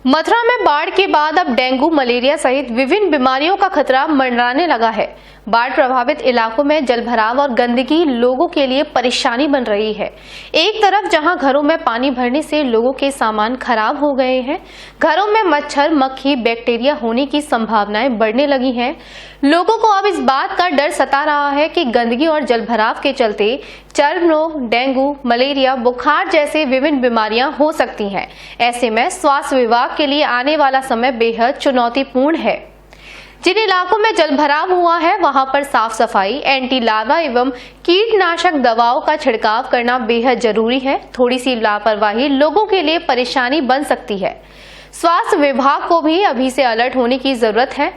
मथुरा में बाढ़ के बाद अब डेंगू, मलेरिया सहित विभिन्न बीमारियों का खतरा मंडराने लगा है। बाढ़ प्रभावित इलाकों में जलभराव और गंदगी लोगों के लिए परेशानी बन रही है। एक तरफ जहां घरों में पानी भरने से लोगों के सामान खराब हो गए हैं, घरों में मच्छर, मक्खी, बैक्टीरिया होने की संभावनाएं बढ़ने लगी हैं। लोगों को अब इस बात का डर सता रहा है कि गंदगी और जलभराव के चलते चर्म रोग, डेंगू, मलेरिया, बुखार जैसे विभिन्न बीमारियां हो सकती हैं। ऐसे में स्वास्थ्य विभाग के लिए आने वाला समय बेहद चुनौतीपूर्ण है। जिन इलाकों में जलभराव हुआ है वहां पर साफ सफाई, एंटी लार्वा एवं कीटनाशक दवाओं का छिड़काव करना बेहद जरूरी है। थोड़ी सी लापरवाही लोगों के लिए परेशानी बन सकती है। स्वास्थ्य विभाग को भी अभी से अलर्ट होने की जरूरत है।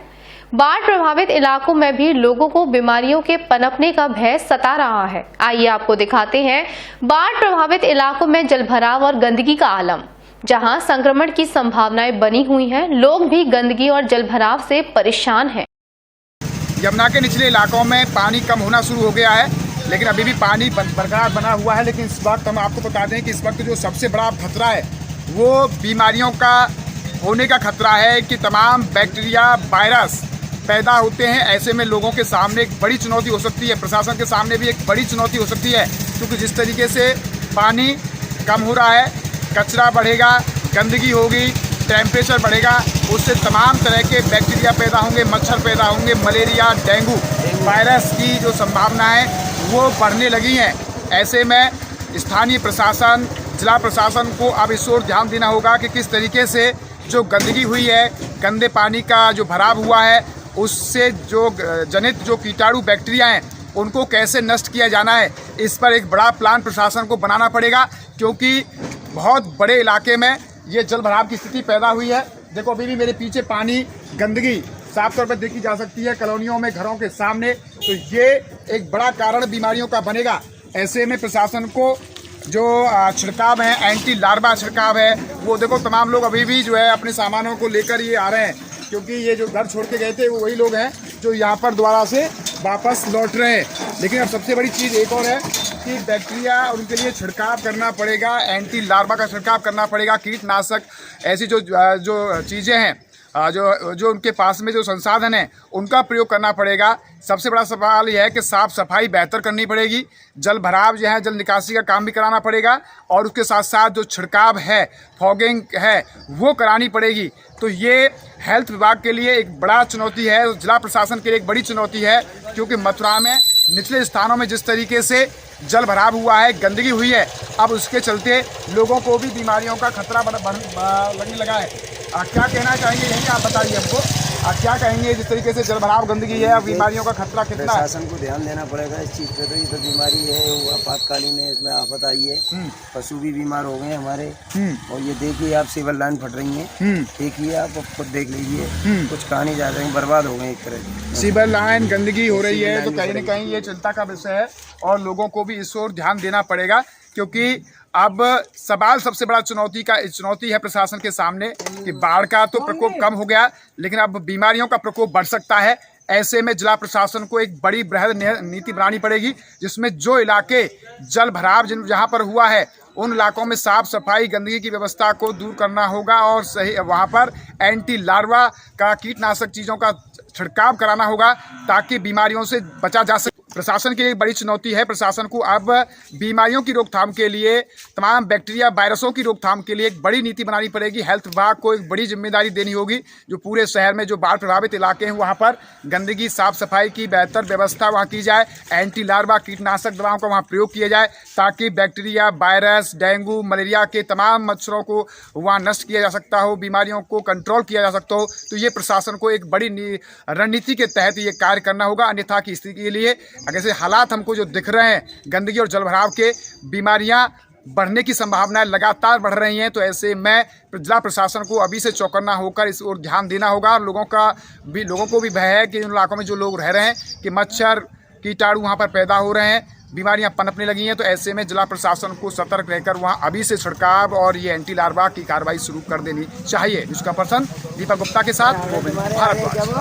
बाढ़ प्रभावित इलाकों में भी लोगों को बीमारियों के पनपने का भय सता रहा है। आइए आपको दिखाते हैं बाढ़ प्रभावित इलाकों में जलभराव और गंदगी का आलम। जहां संक्रमण की संभावनाएं बनी हुई हैं, लोग भी गंदगी और जलभराव से परेशान हैं। यमुना के निचले इलाकों में पानी कम होना शुरू हो गया है, लेकिन अभी भी पानी बरकरार बना हुआ है। लेकिन इस वक्त हम आपको बता दें कि इस वक्त जो सबसे बड़ा खतरा है वो बीमारियों का होने का खतरा है कि तमाम बैक्टीरिया, वायरस पैदा होते हैं। ऐसे में लोगों के सामने एक बड़ी चुनौती हो सकती है, प्रशासन के सामने भी एक बड़ी चुनौती हो सकती है, क्योंकि जिस तरीके से पानी कम हो रहा है, कचरा बढ़ेगा, गंदगी होगी, टेम्परेचर बढ़ेगा, उससे तमाम तरह के बैक्टीरिया पैदा होंगे, मच्छर पैदा होंगे, मलेरिया, डेंगू वायरस की जो संभावना है वो बढ़ने लगी है। ऐसे में स्थानीय प्रशासन, जिला प्रशासन को अब इस ओर ध्यान देना होगा कि किस तरीके से जो गंदगी हुई है, गंदे पानी का जो भराव हुआ है, उससे जो जनित जो कीटाणु बैक्टीरिया हैं उनको कैसे नष्ट किया जाना है। इस पर एक बड़ा प्लान प्रशासन को बनाना पड़ेगा, क्योंकि बहुत बड़े इलाके में ये जल भराव की स्थिति पैदा हुई है। देखो अभी भी मेरे पीछे पानी, गंदगी साफ तौर पर देखी जा सकती है कॉलोनियों में, घरों के सामने। तो ये एक बड़ा कारण बीमारियों का बनेगा। ऐसे में प्रशासन को जो छिड़काव है, एंटी लार्वा छिड़काव है, वो देखो तमाम लोग अभी भी जो है अपने सामानों को लेकर ये आ रहे हैं, क्योंकि ये जो घर छोड़ के गए थे वो वही लोग हैं जो यहाँ पर दोबारा से वापस लौट रहे हैं। लेकिन अब सबसे बड़ी चीज़ एक और है कि बैक्टीरिया और उनके लिए छिड़काव करना पड़ेगा, एंटी लार्वा का छिड़काव करना पड़ेगा, कीटनाशक ऐसी जो चीज़ें हैं, जो उनके पास में जो संसाधन हैं उनका प्रयोग करना पड़ेगा। सबसे बड़ा सवाल यह है कि साफ़ सफाई बेहतर करनी पड़ेगी, जल भराव जो है, जल निकासी का काम भी कराना पड़ेगा, और उसके साथ साथ जो छिड़काव है, फॉगिंग है, वो करानी पड़ेगी। तो ये हेल्थ विभाग के लिए एक बड़ा चुनौती है, जिला प्रशासन के लिए एक बड़ी चुनौती है, क्योंकि मथुरा में निचले स्थानों में जिस तरीके से जल भराव हुआ है, गंदगी हुई है, अब उसके चलते लोगों को भी बीमारियों का खतरा लगने लगा है। क्या कहना चाहेंगे, यही आप बताइए हमको, क्या कहेंगे जिस तरीके से जल भराव, गंदगी है, बीमारियों का खतरा कितना है? प्रशासन को ध्यान देना पड़ेगा इस चीज़ पे। तो ये तो बीमारी है, वो आपातकालीन है, इसमें आफत आई है, पशु भी बीमार हो गए हमारे। और ये देखिए आप सिविल लाइन फट रही है, देखिए आप खुद देख लीजिए, कुछ कहानी जा रहे हैं, बर्बाद हो गए एक तरह की। सिविल लाइन गंदगी हो रही है, तो कहीं न कहीं ये चिंता का विषय है, और लोगों को भी इस ओर ध्यान देना पड़ेगा, क्योंकि अब सवाल सबसे बड़ा चुनौती है प्रशासन के सामने कि बाढ़ का तो प्रकोप कम हो गया, लेकिन अब बीमारियों का प्रकोप बढ़ सकता है। ऐसे में जिला प्रशासन को एक बड़ी बृहद नीति बनानी पड़ेगी, जिसमें जो इलाके जल भराव जहाँ पर हुआ है उन इलाकों में साफ सफाई, गंदगी की व्यवस्था को दूर करना होगा, और सही वहाँ पर एंटी लार्वा का, कीटनाशक चीज़ों का छिड़काव कराना होगा, ताकि बीमारियों से बचा जा सके। प्रशासन की एक बड़ी चुनौती है। प्रशासन को अब बीमारियों की रोकथाम के लिए, तमाम बैक्टीरिया, वायरसों की रोकथाम के लिए एक बड़ी नीति बनानी पड़ेगी। हेल्थ विभाग को एक बड़ी जिम्मेदारी देनी होगी, जो पूरे शहर में जो बाढ़ प्रभावित इलाके हैं वहाँ पर गंदगी, साफ सफाई की बेहतर व्यवस्था वहाँ की जाए, एंटी लार्वा कीटनाशक दवाओं का वहाँ प्रयोग किया जाए, ताकि बैक्टीरिया, वायरस, डेंगू, मलेरिया के तमाम मच्छरों को वहाँ नष्ट किया जा सकता हो, बीमारियों को कंट्रोल किया जा सकता हो। तो ये प्रशासन को एक बड़ी रणनीति के तहत ये कार्य करना होगा, अन्यथा की स्थिति के लिए जैसे हालात हमको जो दिख रहे हैं, गंदगी और जलभराव के, बीमारियां बढ़ने की संभावनाएं लगातार बढ़ रही हैं। तो ऐसे में जिला प्रशासन को अभी से चौकन्ना होकर इस ओर ध्यान देना होगा। और लोगों को भी भय है कि उन इलाकों में जो लोग रह रहे हैं कि मच्छर, कीटाणु वहाँ पर पैदा हो रहे हैं, बीमारियां पनपने लगी हैं। तो ऐसे में जिला प्रशासन को सतर्क रहकर वहाँ अभी से छिड़काव और ये एंटी लार्वा की कार्रवाई शुरू कर देनी चाहिए। न्यूज़ का पर्सन दीपक गुप्ता के साथ भारद्वाज।